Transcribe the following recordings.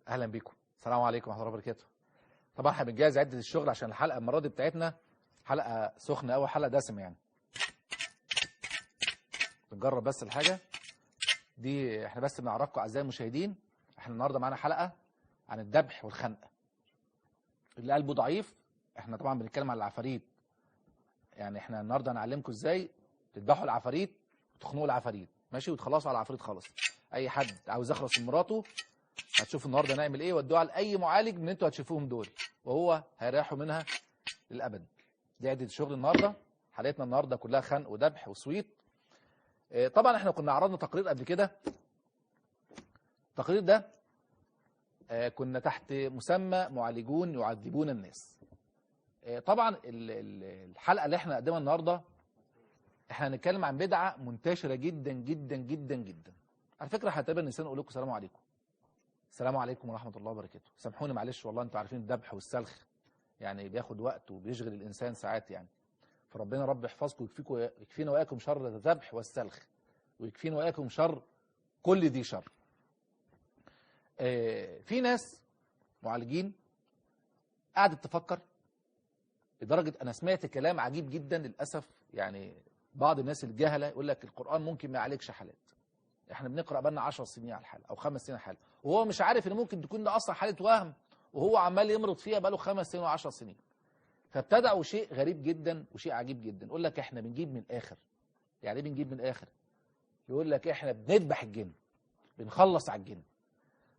اهلا بيكم. السلام عليكم ورحمه الله وبركاته. طبعا احنا بنجهز عده الشغل عشان الحلقه المره دي بتاعتنا حلقه سخنه قوي، حلقه دسمه يعني. بنجرب بس الحاجه دي، احنا بس بنعرفكم اعزائي المشاهدين احنا النهارده معانا حلقه عن الذبح والخنق. اللي قلبه ضعيف، احنا طبعا بنتكلم عن العفاريت، يعني احنا النهارده هنعلمكم ازاي تذبحوا العفاريت وتخنقوا العفاريت، ماشي، وتخلصوا على العفاريت خالص. اي حد عاوز يخلص من مراته هتشوفوا النهارده نعمل ايه، ودوها لاي معالج من انتوا هتشوفوهم دول وهو هيريحوا منها للابد. دي عده الشغل النهارده. حلقتنا النهارده كلها خنق وذبح وسويت. طبعا احنا كنا عرضنا تقرير قبل كده. التقرير ده كنا تحت مسمى معالجون يعذبون الناس. طبعا الحلقه اللي احنا نقدمها النهارده احنا هنتكلم عن بدعه منتشره جدا جدا جدا جدا. على فكره هتقابل الانسان اقول لكم السلام عليكم. السلام عليكم ورحمه الله وبركاته. سامحوني معلش والله، انتوا عارفين الذبح والسلخ يعني بياخد وقت وبيشغل الانسان ساعات يعني. فربنا رب يحفظكم ويكفينا واياكم شر الذبح والسلخ، ويكفينا واياكم شر كل ذي شر. في ناس معالجين قعدت تفكر لدرجه انا سمعت كلام عجيب جدا للاسف. يعني بعض الناس الجهله يقول لك القران ممكن ما يعالجش حالات. احنا بنقرا بقالنا 10 سنين على الحاله او 5 سنين على الحاله، وهو مش عارف ان ممكن تكون ده اصلا حاله وهم، وهو عمال يمرض فيها بقاله 5 سنين و10 سنين. فابتدعوا شيء غريب جدا وشيء عجيب جدا. يقول لك احنا بنجيب من الاخر. يعني ايه بنجيب من الاخر؟ يقول لك احنا بنذبح الجن، بنخلص على الجن.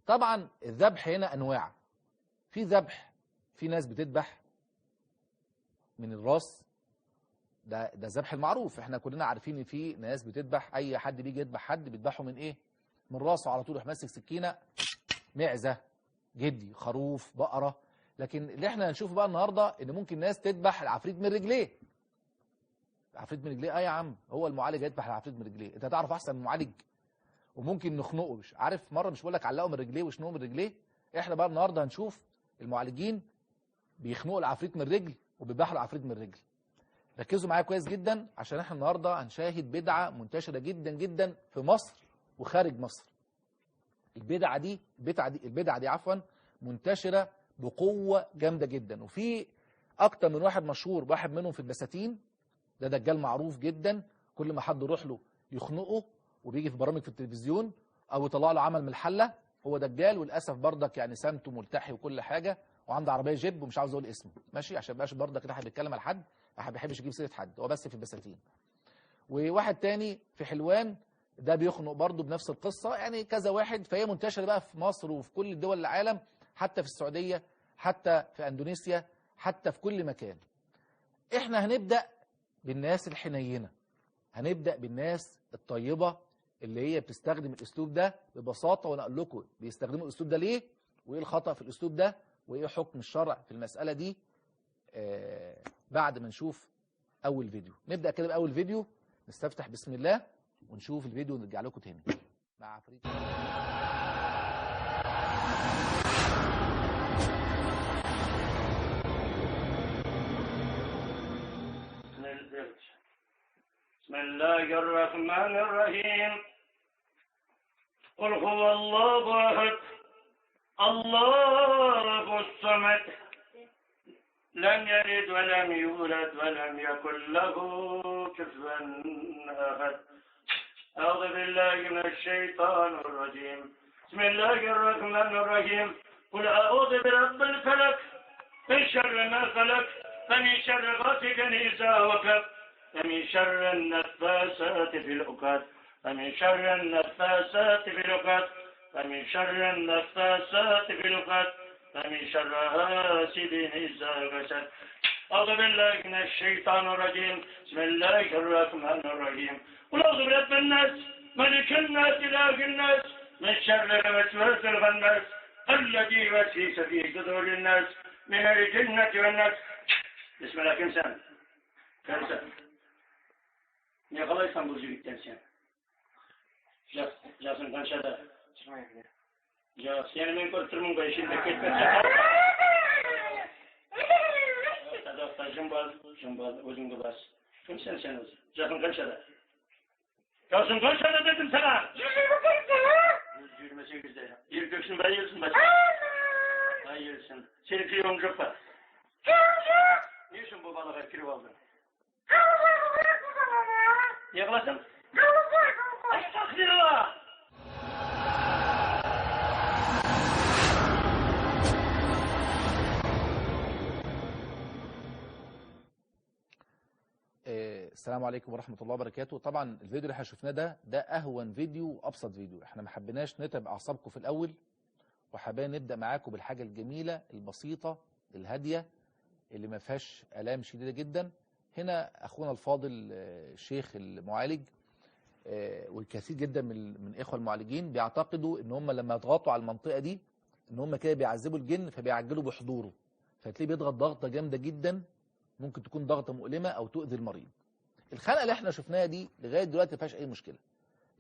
طبعا الذبح هنا انواع. في ذبح، في ناس بتذبح من الراس، ده الذبح المعروف. احنا كلنا عارفين ان في ناس بتذبح، اي حد بيجي يذبح حد بيذبحه من ايه؟ من راسه على طول، يروح ماسك سكينه، معزه، جدي، خروف، بقره. لكن اللي احنا هنشوفه بقى النهارده ان ممكن ناس تذبح العفريت من رجليه. العفريت من رجليه؟ يا عم، هو المعالج يذبح العفريت من رجليه؟ انت هتعرف احسن من المعالج. وممكن نخنقه، مش عارف، مره مش بقول لك علقه من رجليه وشنقه من رجليه. احنا بقى النهارده هنشوف المعالجين بيخنقوا العفريت من رجل وبيذبحوا العفريت من رجل. ركزوا معايا كويس جدا عشان احنا النهارده هنشاهد بدعه منتشره جدا جدا في مصر وخارج مصر. البدعه دي منتشره بقوه جامده جدا. وفي اكتر من واحد مشهور، واحد منهم في البساتين، ده دجال معروف جدا. كل ما حد يروح له يخنقه، وبيجي في برامج في التلفزيون او يطلع له عمل من الحله. هو دجال وللاسف بردك يعني سمته ملتحي وكل حاجه، وعنده عربيه جيب ومش عاوز اقول اسمه، ماشي، عشان ما يبقاش بردك كده حد بيتكلم على حد، ما بيحبش يجيب سيره حد، هو بس في البساتين. وواحد تاني في حلوان، ده بيخنق برضه بنفس القصه، يعني كذا واحد. فهي منتشره بقى في مصر وفي كل دول العالم، حتى في السعوديه، حتى في اندونيسيا، حتى في كل مكان. احنا هنبدا بالناس الحنينه، هنبدا بالناس الطيبه اللي هي بتستخدم الاسلوب ده ببساطه، ونقول لكم بيستخدموا الاسلوب ده ليه، وايه الخطا في الاسلوب ده، وايه حكم الشرع في المساله دي. بعد ما نشوف اول فيديو. نبدا كده باول فيديو، نستفتح بسم الله ونشوف الفيديو ونرجع لكم تاني مع عفريت. بسم الله الرحمن الرحيم. قل هو الله احد الله الصمد لم يلد ولم يولد ولم يكن له كفوا احد. أعوذ بالله من الشيطان الرجيم. بسم الله الرحمن الرحيم. قل أعوذ برب الفلق من شر ما خلق، ومن شر غاسق إذا وقب، ومن شر النفاثات في العقد، ومن شر النفاثات في العقد، ومن شر النفاثات في العقد، ومن شر حاسد إذا حسد. أعوذ بالله من الشيطان الرجيم. بسم الله الرحمن الرحيم. قل أعوذ برب الناس ملك الناس إله الناس من شر الوسواس الخناس الذي يوسوس في صدور الناس من الجنة والناس. بسم الله. كم سنة؟ يا خلاص İstanbul Cübük'ten sen. Jasın kanşada. Ya senin en kurtulmun başında ketmez. Tadafta jambal özünde bas. Kim sen özün? Jasın kanşada. Jasın kanşada dedim sana. 28'de. Bir göksün bayılsın başına. Tamam cübbe. Niçin bu balığa kirip aldın? Yıklasın. Estağfirullah. السلام عليكم ورحمة الله وبركاته. طبعا الفيديو اللي احنا شفناه ده أهون فيديو وأبسط فيديو. احنا ما حبيناش نتعب أعصابكم في الأول، وحابين نبدأ معاكم بالحاجة الجميلة البسيطة الهادية اللي ما فيهاش آلام شديدة جدا. هنا أخونا الفاضل الشيخ المعالج والكثير جدا من إخوة المعالجين بيعتقدوا إن هم لما يضغطوا على المنطقة دي إن هم كده بيعذبوا الجن فبيعجلوا بحضوره، فتلاقيه بيضغط ضغطة جامدة جدا، ممكن تكون ضغطة مؤلمة أو تؤذي المريض. الخنقه اللي احنا شفناها دي لغايه دلوقتي ما فيهاش اي مشكله.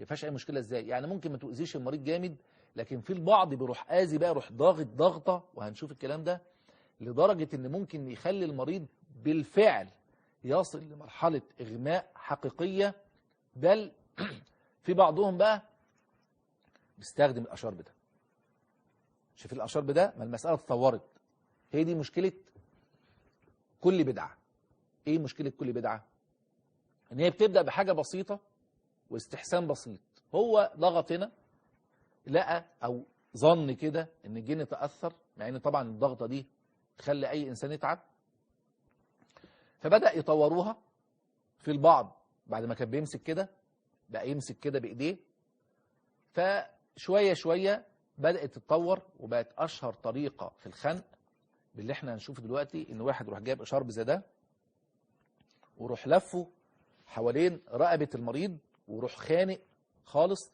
ما فيهاش اي مشكله ازاي؟ يعني ممكن ما تؤذيش المريض جامد، لكن في البعض بيروح اذي بقى، يروح ضاغط ضغطه، وهنشوف الكلام ده، لدرجه ان ممكن يخلي المريض بالفعل يصل لمرحله اغماء حقيقيه. بل في بعضهم بقى بيستخدم الاشرب ده. شوف الاشرب ده، ما المساله اتطورت. هي دي مشكله كل بدعه. ايه مشكله كل بدعه؟ ان هي بتبدأ بحاجة بسيطة واستحسان بسيط. هو ضغط هنا، لقى او ظن كده ان الجن تأثر، مع ان طبعا الضغطة دي تخلي اي انسان يتعب. فبدأ يطوروها في البعض. بعد ما كان بيمسك كده بقى يمسك كده بايديه. فشوية شوية بدأت تتطور، وبقت اشهر طريقة في الخنق باللي احنا هنشوفه دلوقتي، ان واحد يروح جايب اشارب زي ده ويروح لفه حوالين رقبة المريض، ويروح خانق خالص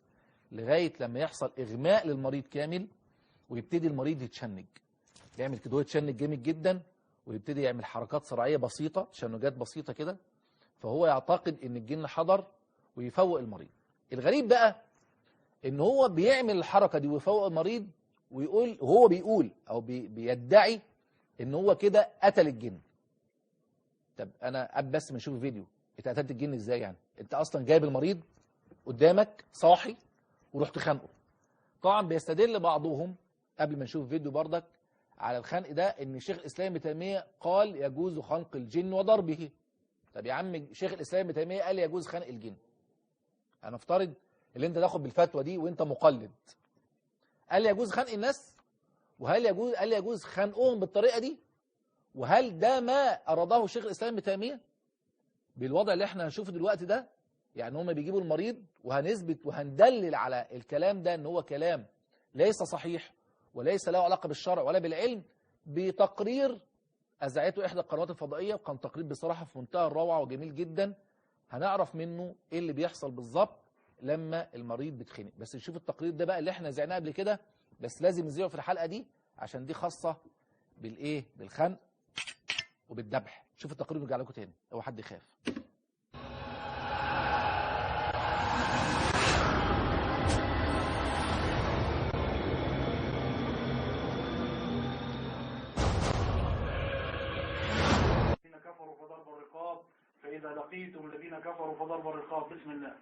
لغاية لما يحصل إغماء للمريض كامل، ويبتدي المريض يتشنج. يعمل كده، هو يتشنج جامد جدا، ويبتدي يعمل حركات صرعية بسيطة، تشنجات بسيطة كده. فهو يعتقد إن الجن حضر ويفوق المريض. الغريب بقى إن هو بيعمل الحركة دي ويفوق المريض، ويقول هو بيقول أو بيدعي إن هو كده قتل الجن. طب أنا بس ما نشوف الفيديو، انت قتلت الجن ازاي؟ يعني انت اصلا جايب المريض قدامك صاحي ورحت خانقه. طبعا بيستدل بعضهم قبل ما نشوف الفيديو بردك على الخنق ده ان شيخ الاسلام ابن تيميه قال يجوز خنق الجن وضربه. طب يا عم، شيخ الاسلام ابن تيميه قال يجوز خنق الجن. هنفترض اللي انت تاخد بالفتوى دي وانت مقلد. قال يجوز خنق الناس، وهل يجوز قال يجوز خنقهم بالطريقه دي؟ وهل ده ما اراده شيخ الاسلام ابن تيميه بالوضع اللي احنا هنشوفه دلوقتي ده؟ يعني هم بيجيبوا المريض وهنثبت وهندلل على الكلام ده ان هو كلام ليس صحيح وليس له علاقه بالشرع ولا بالعلم، بتقرير اذاعته احدى القنوات الفضائيه، وكان تقرير بصراحه في منتهى الروعه وجميل جدا. هنعرف منه ايه اللي بيحصل بالظبط لما المريض بيتخنق. بس نشوف التقرير ده بقى اللي احنا زعناه قبل كده، بس لازم نذيعه في الحلقه دي عشان دي خاصه بالايه؟ بالخنق وبالذبح. شوف التقرير ونرجع لكم تاني، اوعى حد يخاف. الذين كفروا فضرب الرقاب، فإذا لقيتم الذين كفروا فضرب الرقاب. بسم الله.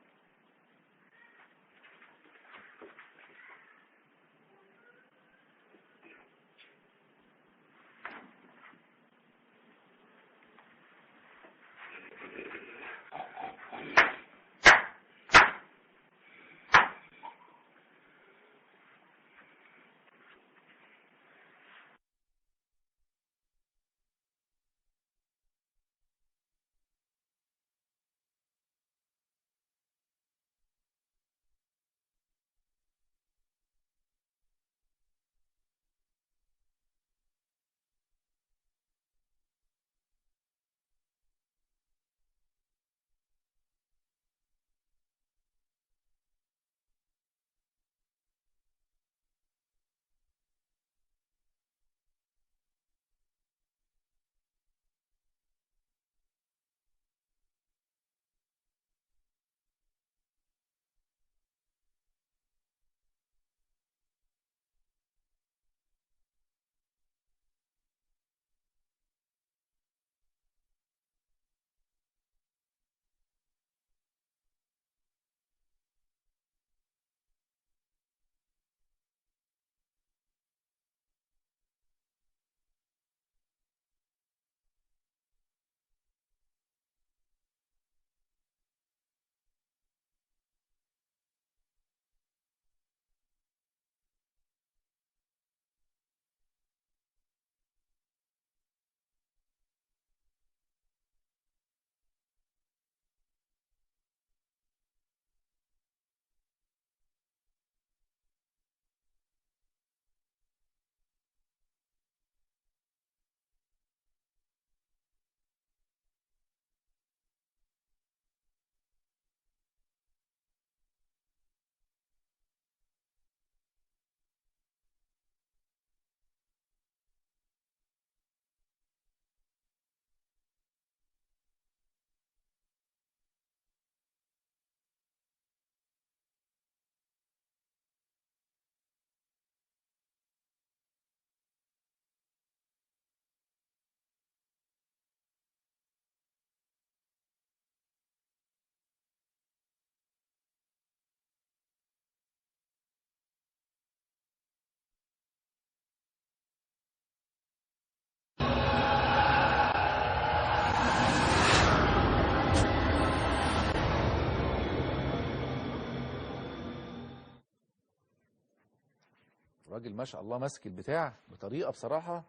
الراجل ما شاء الله ماسك البتاع بطريقه بصراحه،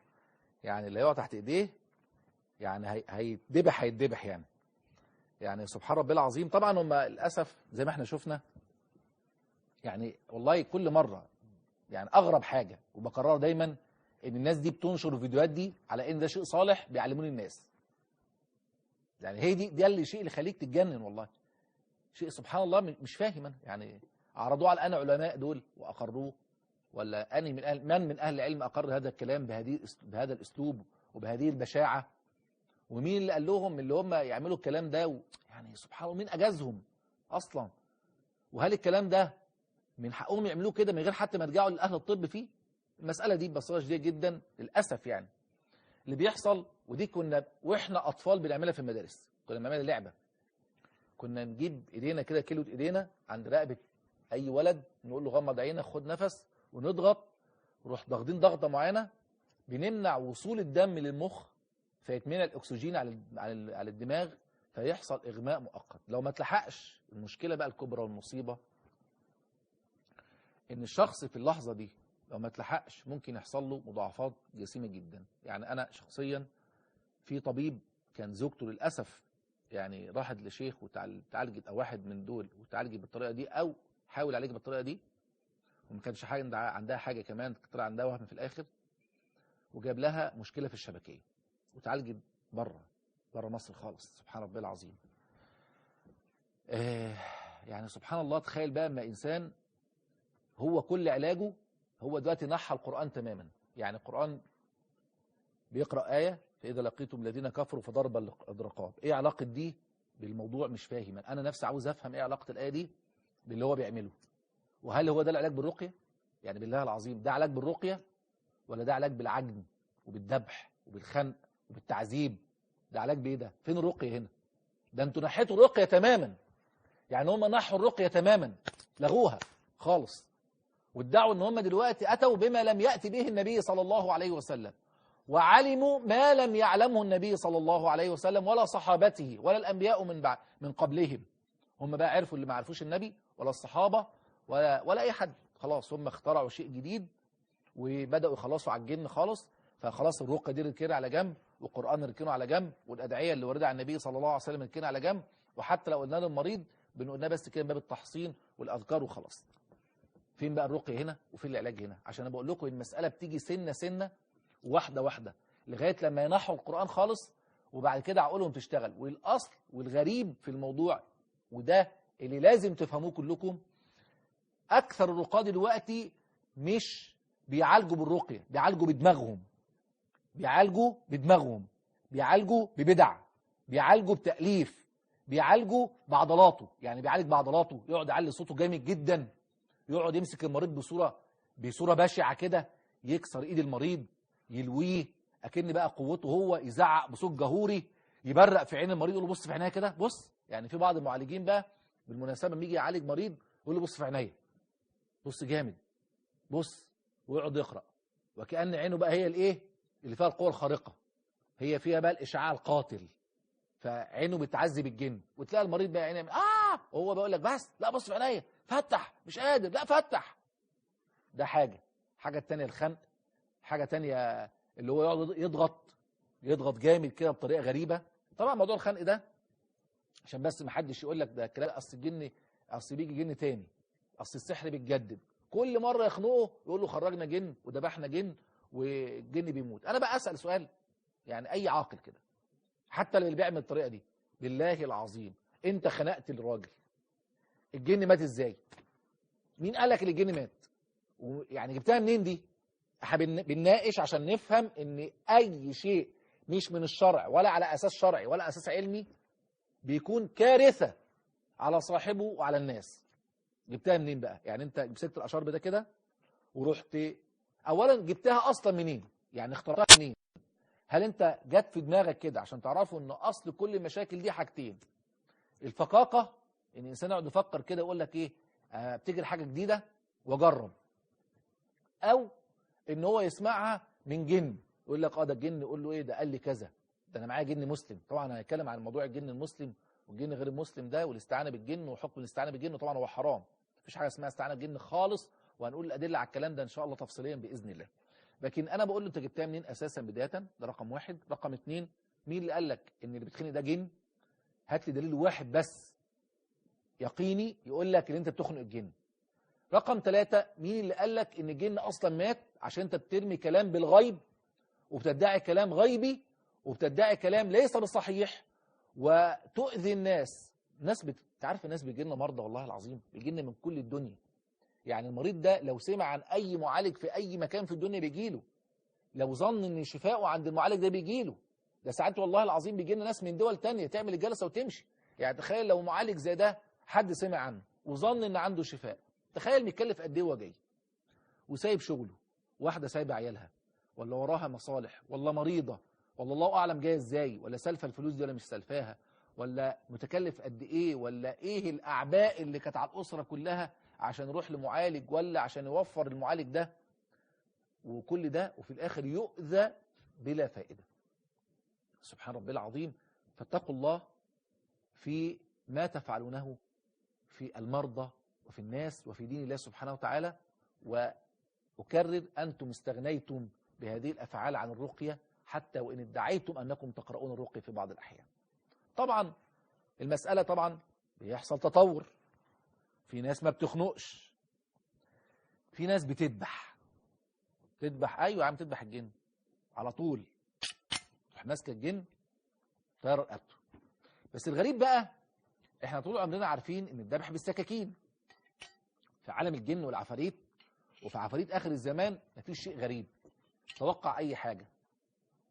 يعني اللي يقع تحت ايديه يعني هيتذبح يعني سبحان ربي العظيم. طبعا هم للاسف زي ما احنا شفنا، يعني والله كل مره يعني اغرب حاجه وبكررها دايما، ان الناس دي بتنشر الفيديوهات دي على ان ده شيء صالح بيعلمون الناس. يعني هي دي اللي شيء اللي يخليك تتجنن والله. شيء سبحان الله مش فاهم انا. يعني عرضوه على انا علماء دول واقروه، ولا اني من اهل العلم اقر هذا الكلام بهذا الاسلوب وبهذه البشاعه؟ ومين اللي قال لهم اللي هم يعملوا الكلام ده يعني سبحان الله مين اجازهم اصلا؟ وهل الكلام ده من حقهم يعملوه كده من غير حتى ما يرجعوا لاهل الطب فيه؟ المساله دي ببساطه شديده جدا للاسف يعني اللي بيحصل. ودي كنا واحنا اطفال بنعملها في المدارس، كنا بنعملها لعبه. كنا نجيب ايدينا كده، كيلو ايدينا عند رقبه اي ولد، نقول له غمض عينك خد نفس ونضغط، نروح ضاغطين ضغطه معينه بنمنع وصول الدم للمخ، فيتمنع الاكسجين على الدماغ، فيحصل اغماء مؤقت. لو ما تلحقش، المشكله بقى الكبرى والمصيبه ان الشخص في اللحظه دي لو ما تلحقش ممكن يحصل له مضاعفات جسيمه جدا. يعني انا شخصيا في طبيب كان زوجته للاسف يعني راحت لشيخ وتعالجت، او واحد من دول وتعالجت بالطريقه دي، او حاول عليك بالطريقه دي، وما كانش حاجه عندها حاجه كمان، طلع عندها وهم في الاخر، وجاب لها مشكله في الشبكيه وتعالجت بره مصر خالص. سبحان ربي العظيم. يعني سبحان الله، تخيل بقى اما انسان هو كل علاجه هو دلوقتي نحى القرآن تماما. يعني القرآن بيقرأ آية فإذا لقيتم الذين كفروا فضرب الرقاب، ايه علاقة دي بالموضوع؟ مش فاهم. انا نفسي عاوز افهم ايه علاقة الآية دي باللي هو بيعمله. وهل هو ده العلاج بالرقية؟ يعني بالله العظيم ده علاج بالرقية، ولا ده علاج بالعجن وبالذبح وبالخنق وبالتعذيب؟ ده علاج بايه ده؟ فين الرقية هنا؟ ده انتوا نحيتوا الرقية تماما. يعني هم نحوا الرقية تماما، لغوها خالص، وادعوا ان هم دلوقتي اتوا بما لم يأتي به النبي صلى الله عليه وسلم، وعلموا ما لم يعلمه النبي صلى الله عليه وسلم ولا صحابته ولا الانبياء من قبلهم. هم بقى عرفوا اللي ما عرفوش النبي ولا الصحابة ولا اي حد. خلاص هم اخترعوا شيء جديد وبدأوا يخلصوا على الجن خالص. فخلاص الرقية دي ركنها على جنب، والقرآن ركنه على جنب، والأدعية اللي وردة عن النبي صلى الله عليه وسلم ركنها على جنب. وحتى لو قلنا للمريض بنقولنا بس كده باب التحصين والأذكار وخلاص. فين بقى الرقية هنا وفين العلاج هنا؟ عشان انا بقول لكم المسألة بتيجي سنة سنة واحدة واحدة لغاية لما ينحوا القرآن خالص، وبعد كده عقولهم تشتغل. والأصل والغريب في الموضوع، وده اللي لازم تفهموه كلكم، أكثر الرقاة دلوقتي مش بيعالجوا بالرقية، بيعالجوا بدماغهم، بيعالجوا ببدع، بيعالجوا بتأليف، بيعالجوا بعضلاته. يعني بيعالج بعضلاته، يقعد يعلي صوته جامد جدا، يقعد يمسك المريض بصورة بشعة كده، يكسر ايد المريض، يلويه اكن بقى قوته هو، يزعق بصوت جهوري، يبرق في عين المريض، يقول له بص في عينيا كده بص. يعني في بعض المعالجين بقى بالمناسبة لما يجي يعالج مريض يقول له بص في عينيا، بص جامد، بص، ويقعد يقرأ، وكأن عينه بقى هي الايه اللي فيها القوة الخارقة، هي فيها بقى الإشعاع القاتل، فعينه بتعذب الجن. وتلاقي المريض بقى عينه وهو بيقول لك بس لا بص في عينيا، فتح، مش قادر، لا فتح. ده حاجة التانية الخنق، حاجة تانية اللي هو يقعد يضغط جامد كده بطريقة غريبة. طبعا موضوع الخنق ده عشان بس ما حدش يقول لك ده كلام، اصل الجن، اصل بيجي جن تاني، اصل السحر بيتجدد، كل مرة يخنقه يقول له خرجنا جن وذبحنا جن والجن بيموت. انا بقى اسأل سؤال، يعني اي عاقل كده حتى اللي بيعمل الطريقة دي، بالله العظيم انت خنقت الراجل، الجن مات ازاي؟ مين قالك ان الجن مات؟ يعني جبتها منين دي؟ احنا بنناقش عشان نفهم ان اي شيء مش من الشرع ولا على اساس شرعي ولا اساس علمي بيكون كارثة على صاحبه وعلى الناس. جبتها منين بقى؟ يعني انت مسكت الاشرب ده كده ورحت، اولا جبتها اصلا منين؟ يعني اخترتها منين؟ هل انت جت في دماغك كده؟ عشان تعرفوا ان اصل كل المشاكل دي حاجتين: الفقاقة، ان الانسان يقعد يفكر كده يقول لك ايه، بتجري حاجة جديدة واجرب، او ان هو يسمعها من جن يقول لك ده الجن، يقول له ايه ده، قال لي كذا، ده انا معايا جن مسلم. طبعا انا هنتكلم عن موضوع الجن المسلم والجن غير المسلم ده، والاستعانة بالجن وحكم الاستعانة بالجن، طبعا هو حرام. مفيش حاجة اسمها استعانة بالجن خالص، وهنقول الأدلة على الكلام ده إن شاء الله تفصيليا بإذن الله. لكن أنا بقول له أنت جبتها منين أساسا بداية؟ ده رقم واحد. رقم اتنين، مين اللي قال لك إن اللي بيتخنق ده جن؟ هات لي دليل واحد بس يقيني يقول لك إن أنت بتخنق الجن. رقم ثلاثة، مين اللي قال لك إن الجن أصلا مات عشان أنت بترمي كلام بالغيب وبتدعي كلام غيبي وبتدعي كلام ليس بصحيح وتؤذي الناس. تعرف الناس بيجي لنا مرضى والله العظيم، بيجي لنا من كل الدنيا. يعني المريض ده لو سمع عن أي معالج في أي مكان في الدنيا بيجيله، لو ظن إن شفاؤه عند المعالج ده بيجيله. ده ساعات والله العظيم بيجي لنا ناس من دول تانية تعمل الجلسة وتمشي. يعني تخيل لو معالج زي ده حد سمع عنه وظن إن عنده شفاء، تخيل بيتكلف قد إيه وهو جاي وسايب شغله، واحدة سايبة عيالها ولا وراها مصالح ولا مريضة ولا الله أعلم جاية إزاي، ولا سالفة الفلوس دي ولا مش سالفاها، ولا متكلف قد إيه، ولا إيه الأعباء اللي كانت على الأسرة كلها عشان يروح لمعالج ولا عشان يوفر المعالج ده، وكل ده وفي الآخر يؤذى بلا فائدة. سبحان ربي العظيم. فاتقوا الله في ما تفعلونه في المرضى وفي الناس وفي دين الله سبحانه وتعالى. وأكرر، أنتم استغنيتم بهذه الأفعال عن الرقية حتى وإن ادعيتم أنكم تقرؤون الرقية في بعض الأحيان. طبعا المسألة طبعا بيحصل تطور، في ناس ما بتخنقش، في ناس بتذبح. أيوة يا عم، تذبح الجن على طول، تروح ماسكه الجن طير رقبته. بس الغريب بقى، احنا طول عمرنا عارفين ان الذبح بالسكاكين في عالم الجن والعفاريت، وفي عفاريت آخر الزمان مفيش شيء غريب. توقع أي حاجة.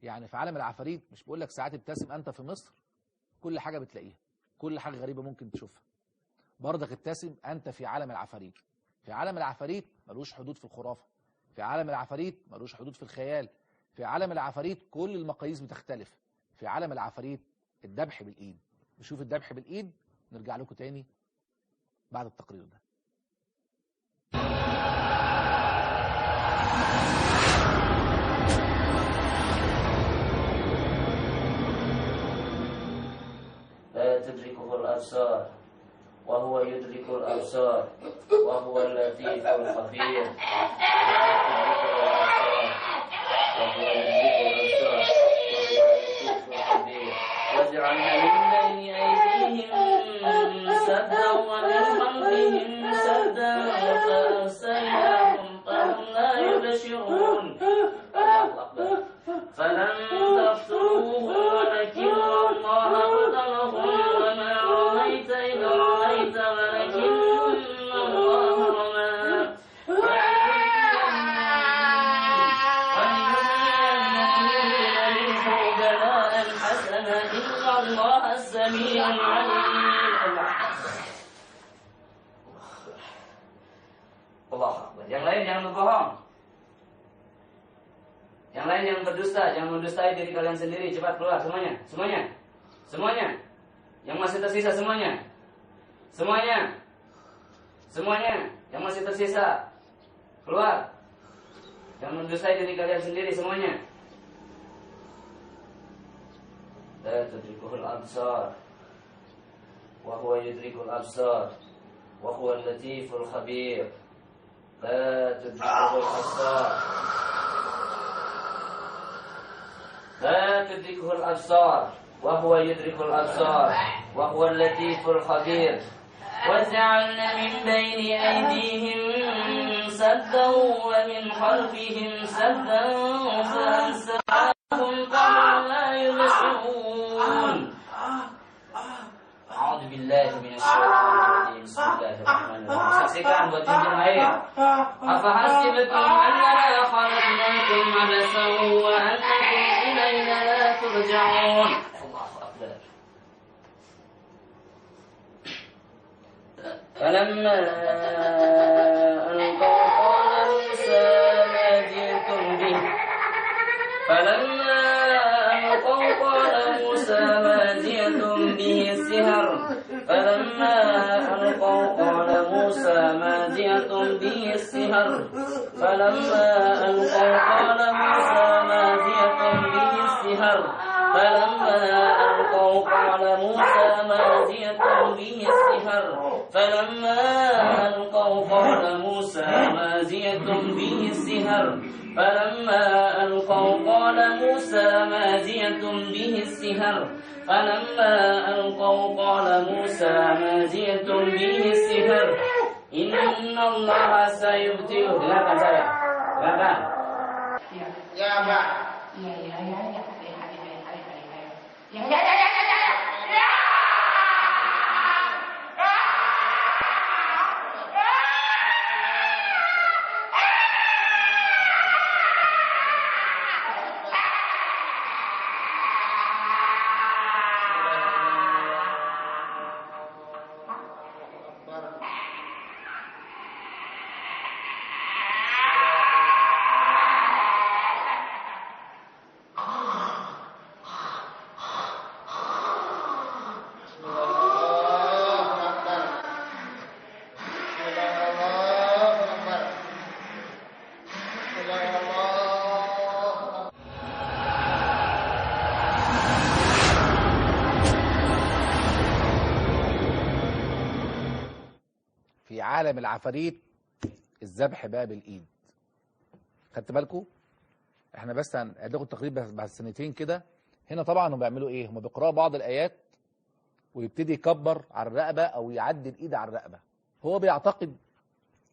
يعني في عالم العفاريت مش بقول لك ساعات ابتسم أنت في مصر، كل حاجة بتلاقيها، كل حاجة غريبة ممكن تشوفها. برضك ابتسم أنت في عالم العفاريت. في عالم العفاريت ملوش حدود في الخرافة، في عالم العفاريت ملوش حدود في الخيال، في عالم العفاريت كل المقاييس بتختلف. في عالم العفاريت الذبح بالإيد. نشوف الذبح بالإيد، نرجع لكم تاني بعد التقرير ده. لا تدركه الأبصار وهو يدرك الأبصار وهو اللطيف الخبير. وجعلنا من بين أيديهم سدا ومن خلفهم سدا فأرسلناهم فهم لا يبصرون. فلم تفتروه ولكن الله قتلهم وما رميت إذ رميت ولكن الله رمى. إن الله السميع العليم. Allah Akbar. Yang lain jangan berbohong. Yang lain jangan berdusta, jangan mendustai diri kalian sendiri. Cepat keluar semuanya, semuanya, semuanya. Yang masih tersisa semuanya, semuanya, semuanya. Yang masih tersisa keluar. Jangan mendustai diri kalian sendiri semuanya. لا تدركه الأبصار وهو يدرك الأبصار وهو اللطيف الخبير. لا تدركه الأبصار لا تدركه الأبصار وهو يدرك الأبصار وهو اللطيف الخبير. وجعلنا من بين أيديهم سدا ومن خلفهم سدا فأنساهم فهم لا يبصرون. أعوذ بالله من الشيطان الرجيم. بسم الله الرحمن الرحيم. Saksikan buat jinjin air. Afahasibtum annama khalaqnakum abasan wa annakum ilayna la turja'un. Allahu Akbar. فلما ألقوا قال موسى ما جئتم به فلما ألقوا قال موسى ما جئتم به السحر فلما ألقوا قال موسى ما جئتم به السحر فلما ألقوا قال موسى ما جئتم به السحر فلما ألقوا قال موسى ما جئتم به السحر فلما ألقوا قال موسى ما جئتم به السحر فلما ألقوا قال موسى ما جئتم به السحر فلما ألقوا قال موسى ما جئتم به السحر إن الله سيبطله. Dengarkan saya. Dengarkan. Ya, Pak. في عالم العفاريت الذبح بقى بالايد. خدت بالكم؟ احنا بس هناخد تقريبا بعد سنتين كده. هنا طبعا هم بيعملوا ايه؟ هم بيقراوا بعض الايات ويبتدي يكبر على الرقبه او يعدي الايد على الرقبه. هو بيعتقد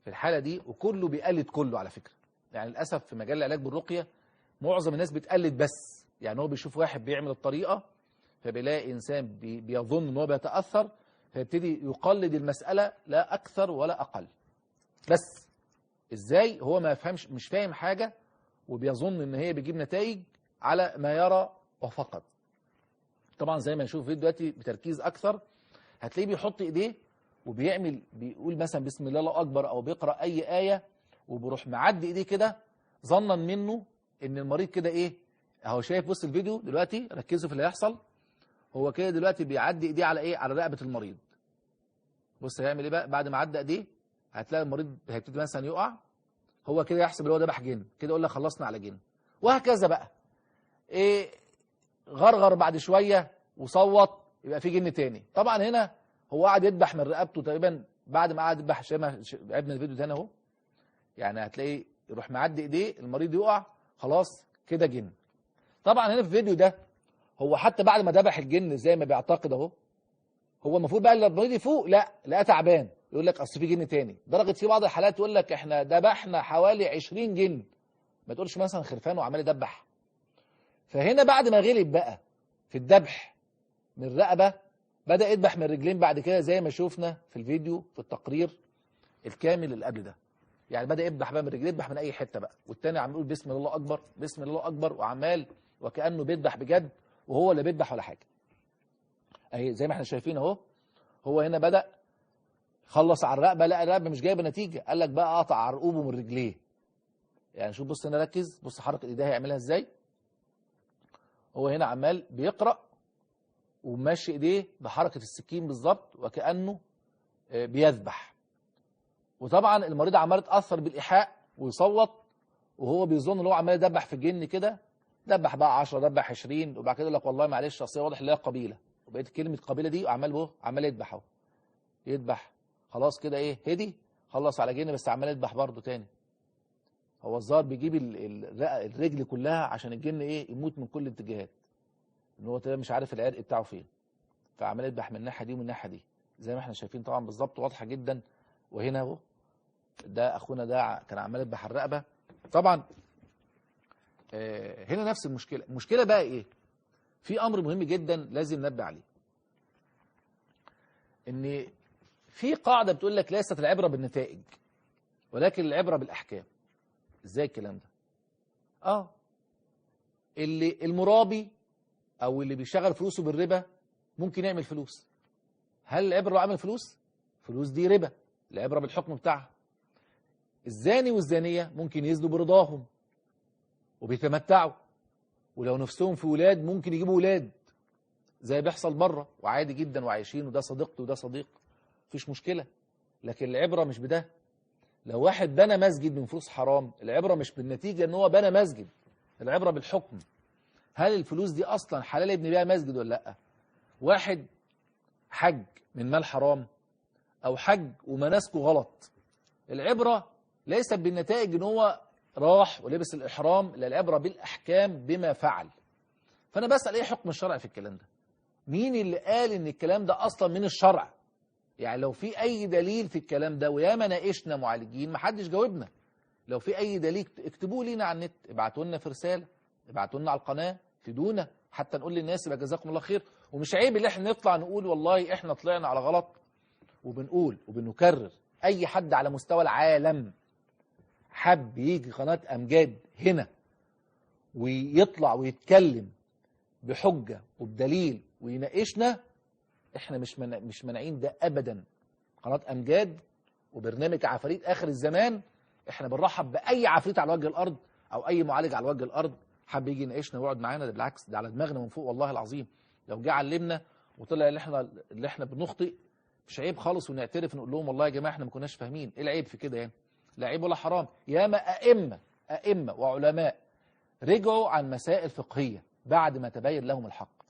في الحاله دي، وكله بيقلد كله على فكره. يعني للاسف في مجال العلاج بالرقيه معظم الناس بتقلد بس. يعني هو بيشوف واحد بيعمل الطريقه فبيلاقي انسان بيظن ان هو بيتاثر فيبتدي يقلد المساله لا اكثر ولا اقل. بس ازاي هو ما يفهمش، مش فاهم حاجه وبيظن ان هي بيجيب نتائج على ما يرى وفقط. طبعا زي ما نشوف فيديو دلوقتي بتركيز اكثر هتلاقيه بيحط ايديه وبيعمل، بيقول مثلا بسم الله الله اكبر او بيقرا اي ايه وبيروح معدي ايديه كده ظنا منه ان المريض كده ايه اهو. شايف بص الفيديو دلوقتي، ركزوا في اللي هيحصل. هو كده دلوقتي بيعدي ايديه على ايه؟ على رقبه المريض. بص هيعمل ايه بقى بعد ما عدى ايديه؟ هتلاقي المريض هيبتدي مثلا يقع. هو كده يحسب اللي هو ذبح جن، كده يقول لك خلصنا على جن. وهكذا بقى ايه، غرغر بعد شويه وصوت يبقى في جن تاني. طبعا هنا هو قاعد يذبح من رقبته تقريبا. بعد ما قعد يذبح عبنا الفيديو تاني اهو. يعني هتلاقيه يروح معدي ايديه، المريض يقع، خلاص كده جن. طبعا هنا في الفيديو ده هو حتى بعد ما ذبح الجن زي ما بيعتقد اهو، هو المفروض بقى المريض يفوق، لا لقى تعبان يقول لك اصل في جن تاني. درجه في بعض الحالات يقول لك احنا ذبحنا حوالي 20 جن، ما تقولش مثلا خرفان وعمال يدبح. فهنا بعد ما غلب بقى في الذبح من الرقبه بدا يذبح من الرجلين بعد كده زي ما شفنا في الفيديو في التقرير الكامل اللي قبل ده. يعني بدا يذبح بقى من الرجلين، يذبح من اي حته بقى، والتاني عم يقول بسم الله اكبر بسم الله اكبر وعمال وكانه بيذبح بجد وهو لا بيذبح ولا حاجه. اهي زي ما احنا شايفين اهو. هو هنا بدا خلص على الرقبه، لقى الرقبه مش جايبه نتيجه، قال لك بقى قطع عرقوبه من رجليه. يعني شوف بص هنا، ركز بص حركه ايديه هيعملها ازاي. هو هنا عمال بيقرا وماشي ايديه بحركه السكين بالظبط وكانه بيذبح. وطبعا المريض عمال يتاثر بالايحاء ويصوت وهو بيظن ان هو عمال يدبح في الجن كده. دبح بقى 10 دبح 20 وبعد كده يقول لك والله معلش اصل واضح ان هي قبيله، وبقيت كلمه قبيله دي وعمال اهو عمال يذبح اهو. يذبح خلاص كده ايه هدي، خلص على جن بس عمال يذبح برضه تاني. هو الظاهر بيجيب الرجل كلها عشان الجن ايه يموت من كل الاتجاهات، ان هو مش عارف العرق بتاعه فين، فعمال يذبح من الناحيه دي ومن الناحيه دي زي ما احنا شايفين طبعا بالظبط واضحه جدا. وهنا اهو ده اخونا ده كان عمال يذبح الرقبه. طبعا هنا نفس المشكله. المشكله بقى ايه؟ في امر مهم جدا لازم ننبه عليه، ان في قاعده بتقول لك ليست العبره بالنتائج ولكن العبره بالاحكام. ازاي الكلام ده؟ اللي المرابي او اللي بيشغل فلوسه بالربا ممكن يعمل فلوس. هل العبره لو عمل فلوس؟ فلوس دي ربا، العبره بالحكم بتاعها. الزاني والزانيه ممكن يزنوا برضاهم وبيتمتعوا، ولو نفسهم في ولاد ممكن يجيبوا ولاد زي بيحصل بره وعادي جدا وعايشين، وده صديقته وده صديق، مفيش مشكله. لكن العبره مش بده. لو واحد بنى مسجد من فلوس حرام، العبره مش بالنتيجه ان هو بنى مسجد، العبره بالحكم. هل الفلوس دي اصلا حلال ابني بيها مسجد ولا لا؟ واحد حج من مال حرام او حج ومناسكه غلط، العبرة ليست بالنتائج ان هو راح ولبس الاحرام، لا، العبرة بالاحكام بما فعل. فانا بسأل ايه حكم الشرع في الكلام ده؟ مين اللي قال ان الكلام ده اصلا من الشرع؟ يعني لو في اي دليل في الكلام ده، وياما ناقشنا معالجين ما حدش جاوبنا. لو في اي دليل اكتبوه لينا على النت، ابعتوا لنا في رسالة، ابعتوا لنا على القناة، فيدونا حتى نقول للناس يبقى جزاكم الله خير. ومش عيب اللي احنا نطلع نقول والله احنا طلعنا على غلط، وبنقول وبنكرر. اي حد على مستوى العالم حب يجي قناة امجاد هنا ويطلع ويتكلم بحجة وبدليل ويناقشنا، احنا مش مانعين ده ابدا. قناة امجاد وبرنامج عفاريت اخر الزمان، احنا بنرحب باي عفريت على وجه الارض او اي معالج على وجه الارض حب يجي يناقشنا ويقعد معانا. ده بالعكس، ده على دماغنا من فوق والله العظيم. لو جه علمنا وطلع اللي احنا بنخطئ، مش عيب خالص ونعترف نقول لهم والله يا جماعه احنا ما كناش فاهمين. ايه العيب في كده يعني؟ لا عيب ولا حرام. ياما ائمه وعلماء رجعوا عن مسائل فقهيه بعد ما تبين لهم الحق.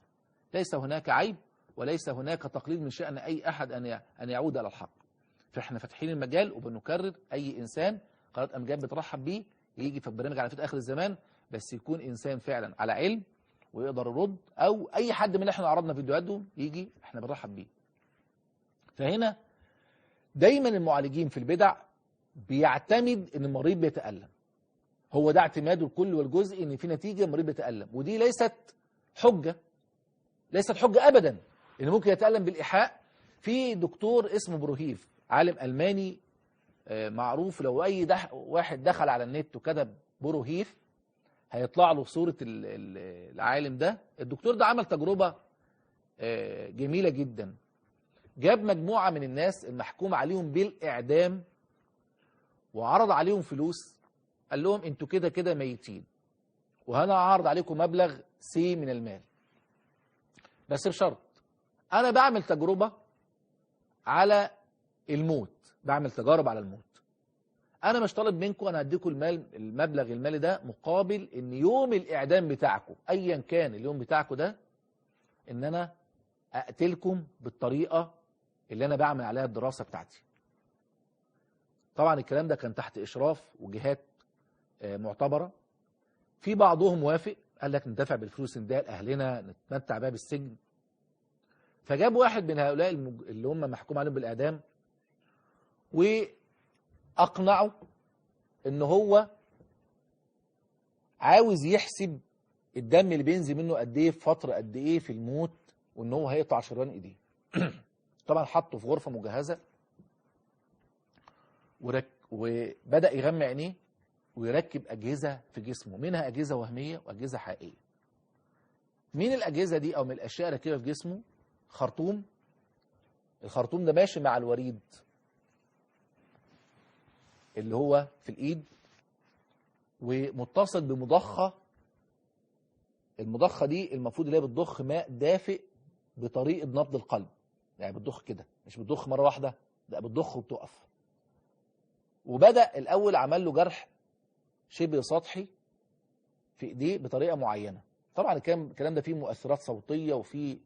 ليس هناك عيب وليس هناك تقليل من شأن اي احد ان يعود الى الحق. فاحنا فاتحين المجال وبنكرر اي انسان قناه امجاد بترحب بيه يجي في البرنامج على اخر الزمان، بس يكون انسان فعلا على علم ويقدر يرد، او اي حد من اللي احنا عرضنا فيديوهاتهم يجي احنا بنرحب بيه. فهنا دايما المعالجين في البدع بيعتمد ان المريض بيتألم، هو ده اعتماده الكل والجزء، ان في نتيجة المريض بيتألم. ودي ليست حجة ابدا ان ممكن يتألم بالإيحاء. في دكتور اسمه بروهيف، عالم ألماني معروف، لو اي واحد دخل على النت وكتب بروهيف هيطلع له صورة العالم ده. الدكتور ده عمل تجربة جميلة جدا. جاب مجموعة من الناس المحكوم عليهم بالإعدام وعرض عليهم فلوس، قال لهم انتوا كده كده ميتين وأنا هعرض عليكم مبلغ سي من المال، بس بشرط أنا بعمل تجربة على الموت، بعمل تجارب على الموت. أنا مش طالب منكم، أنا هديكم المبلغ المالي ده مقابل إن يوم الإعدام بتاعكم أيا كان اليوم بتاعكم ده، إن أنا أقتلكم بالطريقة اللي أنا بعمل عليها الدراسة بتاعتي. طبعا الكلام ده كان تحت إشراف وجهات معتبرة. في بعضهم وافق، قال لك ندفع بالفلوس نديها لأهلنا نتمتع بها بالسجن. فجاب واحد من هؤلاء اللي هم محكوم عليهم بالإعدام وأقنعه إن هو عاوز يحسب الدم اللي بينزل منه قد إيه في فترة قد إيه في الموت، وإن هو هيقطع شريان إيديه. طبعا حطه في غرفة مجهزة وبدأ يغمى عينيه ويركب أجهزة في جسمه، منها أجهزة وهمية وأجهزة حقيقية. من الأجهزة دي أو من الأشياء راكبة في جسمه خرطوم. الخرطوم ده ماشي مع الوريد اللي هو في الإيد ومتصل بمضخة. المضخة دي المفروض اللي هي بتضخ ماء دافئ بطريقة نبض القلب، يعني بتضخ كده، مش بتضخ مرة واحدة، لا بتضخ وبتقف. وبدأ الأول عمل له جرح شبه سطحي في ايديه بطريقة معينة. طبعا الكلام ده فيه مؤثرات صوتية وفيه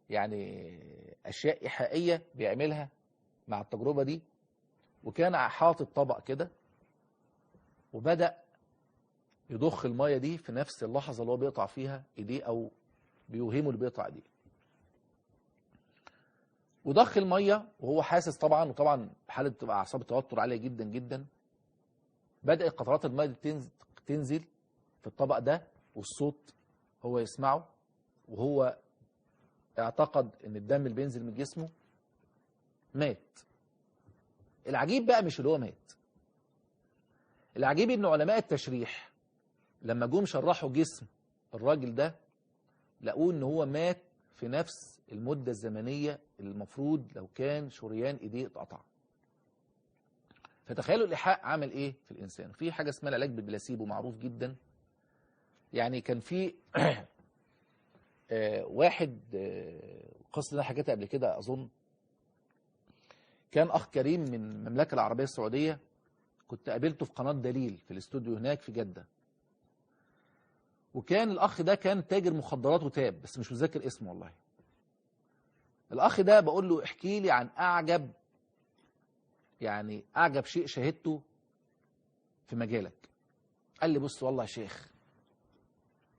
يعني أشياء إيحائية بيعملها مع التجربة دي. وكان حاطط طبق كده وبدأ يضخ المية دي في نفس اللحظة اللي هو بيقطع فيها ايديه أو بيوهمه اللي بيقطع ايديه. وضخ المية وهو حاسس طبعا، وطبعا حالة تبقى أعصاب توتر عالية جدا جدا. بدأت قطرات المية دي تنزل في الطبق ده والصوت هو يسمعه، وهو اعتقد ان الدم اللي بينزل من جسمه مات. العجيب بقى مش اللي هو مات، العجيب ان علماء التشريح لما جم شرحوا جسم الراجل ده لقوه ان هو مات في نفس المدة الزمنية اللي المفروض لو كان شريان ايديه اتقطع. فتخيلوا الإيحاء عمل ايه في الانسان. في حاجة اسمها العلاج بالبلاسيبو معروف جدا. يعني كان في واحد، القصة اللي انا حكيتها قبل كده اظن، كان اخ كريم من المملكة العربية السعودية، كنت قابلته في قناة دليل في الاستوديو هناك في جدة. وكان الأخ ده كان تاجر مخدرات وتاب، بس مش متذكر اسمه والله. الأخ ده بقول له احكي لي عن أعجب شيء شاهدته في مجالك. قال لي بص والله يا شيخ،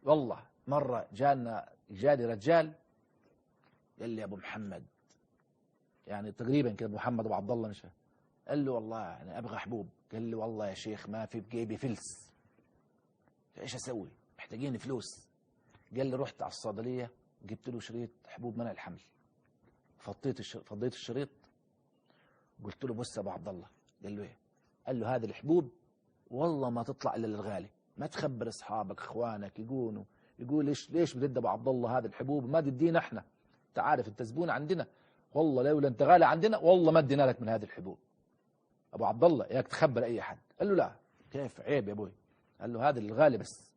والله مرة جاني رجال قال لي يا أبو محمد، يعني تقريبا كده محمد أبو عبد الله مش فاهم. قال له والله أنا أبغى حبوب. قال لي والله يا شيخ ما في بجيبي فلس، إيش أسوي؟ محتاجين فلوس. قال لي رحت على الصيدلية جبت له شريط حبوب منع الحمل، فضيت الشريط، قلت له بص يا أبو عبد الله. قال له إيه؟ قال له هذه الحبوب والله ما تطلع إلا للغالي، ما تخبر أصحابك إخوانك يقول ليش بتدي أبو عبد الله هذه الحبوب ما تدينا إحنا، أنت عارف أنت زبون عندنا، والله لولا أنت غالي عندنا والله ما ادينا لك من هذه الحبوب. أبو عبد الله إياك تخبر أي حد. قال له لا كيف عيب يا أبوي. قال له هذا الغالي بس.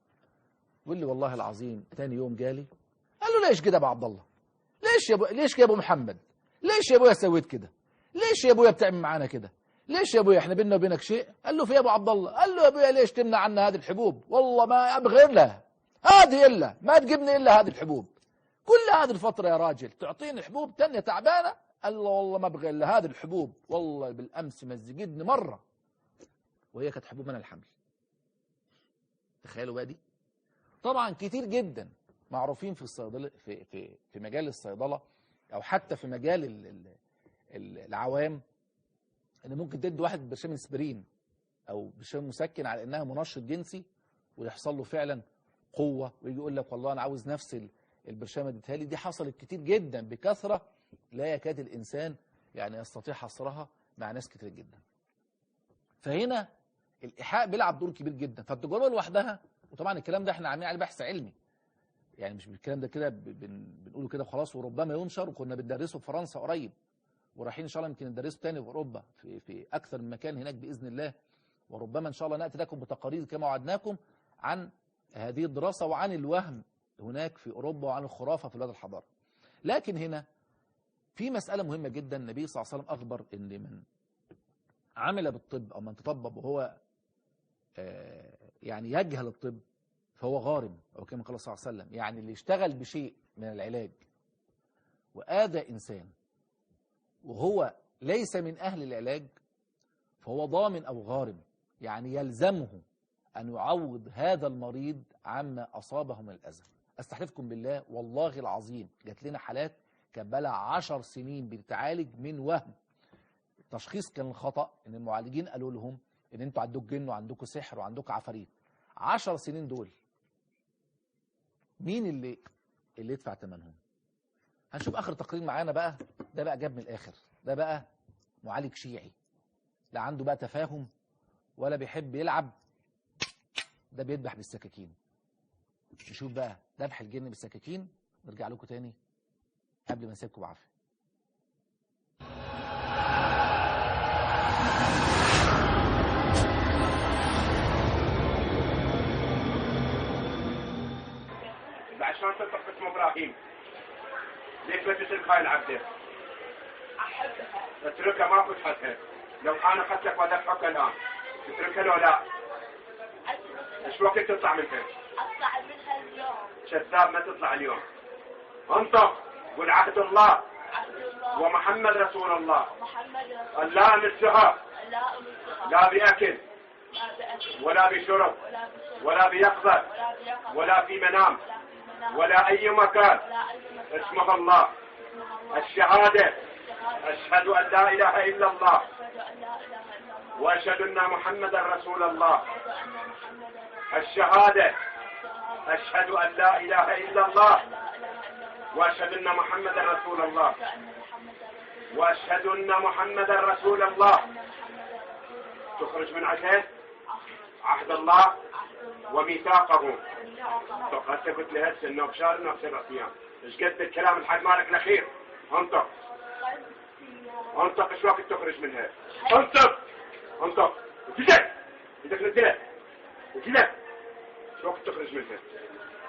قال لي والله العظيم ثاني يوم قالي، قال له ليش كده أبو عبد الله؟ ليش يا أبو محمد؟ ليش يا أبويا سويت كده؟ ليش يا أبويا بتعمل معانا كده؟ ليش يا أبويا إحنا بيننا وبينك شيء؟ قال له في أبو عبد الله. قال له يا أبويا ليش تمنع عنا هذه الحبوب؟ والله ما أبغى إلا هذه، إلا ما تجيبني إلا هذه الحبوب. كل هذه الفترة يا راجل تعطيني حبوب تانية تعبانة؟ قال له والله ما أبغى إلا هذه الحبوب، والله بالأمس مزجتني مرة وهي كانت حبوب منع الحمل. تخيلوا بقى دي. طبعا كتير جدا معروفين في الصيدله في مجال الصيدله او حتى في مجال العوام ان ممكن تدي واحد برشام اسبرين او برشام مسكن على انها منشط جنسي ويحصل له فعلا قوه، ويجي يقول لك والله انا عاوز نفس البرشام اديتها لي. دي حصلت كتير جدا بكثره لا يكاد الانسان يعني يستطيع حصرها مع ناس كتير جدا. فهنا الايحاء بيلعب دور كبير جدا. فالتجربه لوحدها، وطبعا الكلام ده احنا عاملين عليه بحث علمي، يعني مش بالكلام ده كده بنقوله كده وخلاص، وربما ينشر. وكنا بندرسه في فرنسا قريب، ورايحين ان شاء الله يمكن ندرسه تاني في اوروبا في اكثر من مكان هناك باذن الله. وربما ان شاء الله ناتي لكم بتقارير كما وعدناكم عن هذه الدراسه وعن الوهم هناك في اوروبا وعن الخرافه في بلاد الحضاره. لكن هنا في مساله مهمه جدا. النبي صلى الله عليه وسلم اخبر ان من عمل بالطب او من تطبب وهو يعني يجهل الطب فهو غارم، أو كما قال صلى الله عليه وسلم. يعني اللي يشتغل بشيء من العلاج وآذى إنسان وهو ليس من أهل العلاج فهو ضامن أو غارم، يعني يلزمه أن يعوض هذا المريض عما أصابه من الأذى. أستحلفكم بالله والله العظيم جات لنا حالات كان بقالها 10 سنين بتتعالج من وهم. التشخيص كان خطأ، إن المعالجين قالوا لهم إن أنتوا عندكم جن وعندكم سحر وعندكم عفاريت. 10 سنين دول مين اللي يدفع ثمنهم؟ هنشوف اخر تقرير معانا بقى. ده بقى جاب من الاخر، ده بقى معالج شيعي لا عنده بقى تفاهم ولا بيحب يلعب، ده بيذبح بالسكاكين. نشوف بقى ذبح الجن بالسكاكين. نرجع لكم تاني قبل ما نسيبكم بعافيه. شلون تنطق اسم ابراهيم؟ ليش ما تترك هاي العبده؟ احبها. اتركها ما تحبها. لو انا اخذتك وادفعك الان تتركها لو لا؟ ايش وقت تطلع منها؟ اطلع منها اليوم. كذاب ما تطلع اليوم. انطق قل عهد الله عبد الله ومحمد رسول الله. ومحمد رسول الله. لا امسها لا امسها. لا باكل لا بأكل ولا بشرب ولا بشرب ولا بيقظه ولا بيقظة ولا في منام ولا في منام ولا اي مكان. ولا أي مكان. اسمها الله. اسمها الله. الشهاده الشهادة. اشهد ان لا اله الا الله أشهد أن لا إله إلا الله. واشهد ان محمدا رسول الله. أشهد أن محمدا رسول الله. الشهاده الشهادة. اشهد ان لا اله الا الله لا إله إلا الله. واشهد ان محمدا رسول الله. أشهد أن محمدا رسول الله. واشهد ان محمدا رسول الله. أن محمدا رسول الله. تخرج من عشان أخرج عهد الله عهد الله وميثاقه. وميثاقه. هسه قلت لي هسه انه بشهر انه ب7 ايام. ايش قد الكلام لحد مالك الاخير؟ انطق انطق. ايش وقت تخرج منها؟ انطق انطق. ايدك ايدك نزلها نزلها. ايش وقت تخرج منها؟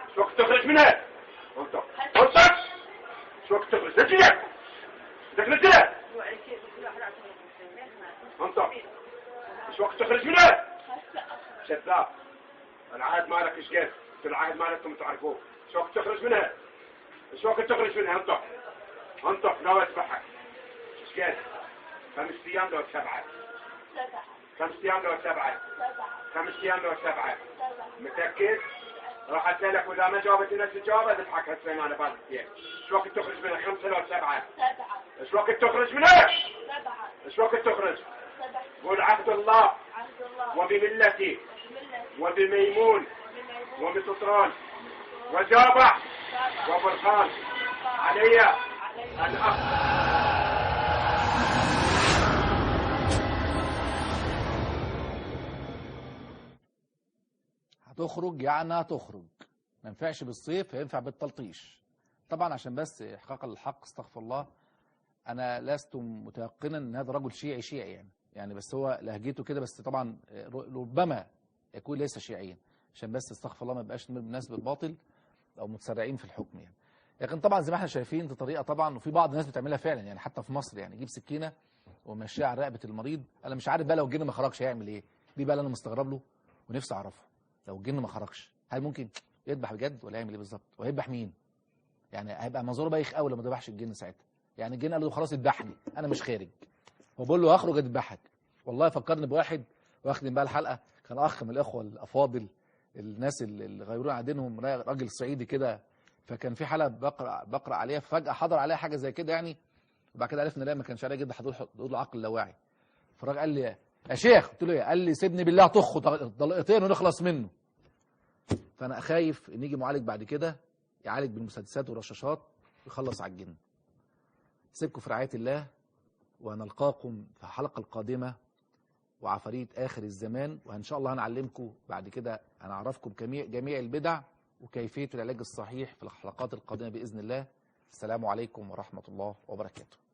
ايش وقت تخرج منها؟ انطق انطق. ايش وقت تخرج؟ نزلها ايدك نزلها. انطق. ايش وقت تخرج منها؟ كذاب. العاد مالك ايش قد؟ انتوا العهد مالكم تعرفوه. شو وقت تخرج منها؟ شو وقت تخرج منها انت ناوي اذبحك. ايش قال؟ 5 ايام لو 7. 5 ايام لو 7. 5 ايام لو 7. متاكد؟ راح اسالك واذا ما جاوبت نفس الجواب اذبحك هسه انا بعد ايام. شو وقت تخرج منها؟ 5 لو 7. ايش وقت تخرج منها؟ 7. ايش وقت تخرج؟ قول عبد الله وبملتي وبميمون وبسطران وجابع وبرهان علي أن هتخرج يعني هتخرج، ما ينفعش بالصيف، هينفع بالتلطيش. طبعا عشان بس احقاقا للحق استغفر الله، انا لست متيقنا ان هذا رجل شيعي يعني بس هو لهجته كده، بس طبعا ربما يكون ليس شيعيا، عشان بس استغفر الله ما يبقاش الناس بالباطل او متسرعين في الحكم يعني. لكن طبعا زي ما احنا شايفين دي طريقه طبعا، وفي بعض الناس بتعملها فعلا يعني، حتى في مصر يعني يجيب سكينه ومشيها على رقبه المريض. انا مش عارف بقى لو الجن ما خرجش هيعمل ايه، دي بقى اللي انا مستغرب له ونفسي اعرفه. لو الجن ما خرجش هل ممكن يذبح بجد ولا يعمل ايه بالظبط؟ وهيذبح مين؟ يعني هيبقى منظره بايخ قوي لما ذبحش الجن ساعتها. يعني الجن قال له خلاص اذبحني انا مش خارج، هو بيقول له هخرج اذبحك. والله فكرني بواحد واخدين بقى الحلقه، كان اخ من الاخوه الافاضل الناس اللي غيرون عن دينهم، راجل صعيدي كده، فكان في حلقه بقرا عليها، فجاه حضر عليها حاجه زي كده يعني، وبعد كده عرفنا لا ما كانش عليها جد حضور عقل لا واعي. فالراجل قال لي يا شيخ، قلت له ايه؟ قال لي سيبني بالله طخ طلقتين ونخلص منه. فانا خايف ان يجي معالج بعد كده يعالج بالمسدسات والرشاشات ويخلص على الجن. سيبكم في رعايه الله، ونلقاكم في الحلقه القادمه وعفاريت آخر الزمان، وإن شاء الله هنعلمكم بعد كده، هنعرفكم جميع البدع وكيفية العلاج الصحيح في الحلقات القادمة بإذن الله. السلام عليكم ورحمة الله وبركاته.